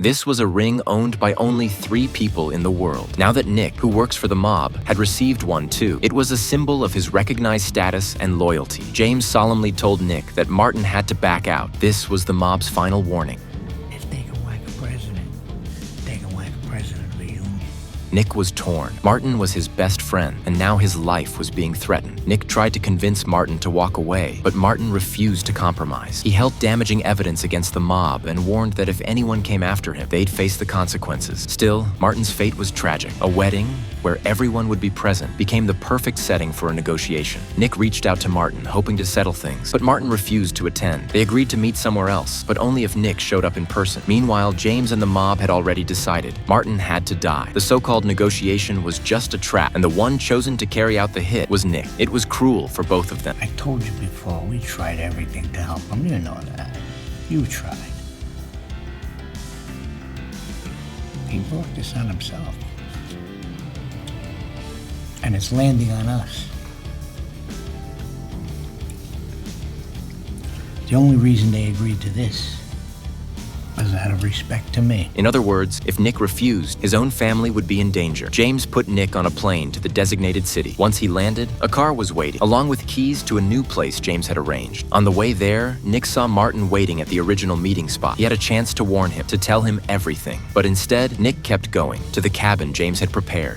This was a ring owned by only 3 people in the world. Now that Nick, who works for the mob, had received one too, it was a symbol of his recognized status and loyalty. James solemnly told Nick that Martin had to back out. This was the mob's final warning. If they can whack a president, they can whack a president of the union. Nick was torn. Martin was his best friend, and now his life was being threatened. Nick tried to convince Martin to walk away, but Martin refused to compromise. He held damaging evidence against the mob and warned that if anyone came after him, they'd face the consequences. Still, Martin's fate was tragic. A wedding, where everyone would be present, became the perfect setting for a negotiation. Nick reached out to Martin, hoping to settle things, but Martin refused to attend. They agreed to meet somewhere else, but only if Nick showed up in person. Meanwhile, James and the mob had already decided. Martin had to die. The so-called negotiation was just a trap, and the one chosen to carry out the hit was Nick. It was cruel for both of them. I told you before, we tried everything to help him. You know that. You tried. He brought this on himself. And it's landing on us. The only reason they agreed to this was out of respect to me. In other words, if Nick refused, his own family would be in danger. James put Nick on a plane to the designated city. Once he landed, a car was waiting, along with keys to a new place James had arranged. On the way there, Nick saw Martin waiting at the original meeting spot. He had a chance to warn him, to tell him everything. But instead, Nick kept going to the cabin James had prepared.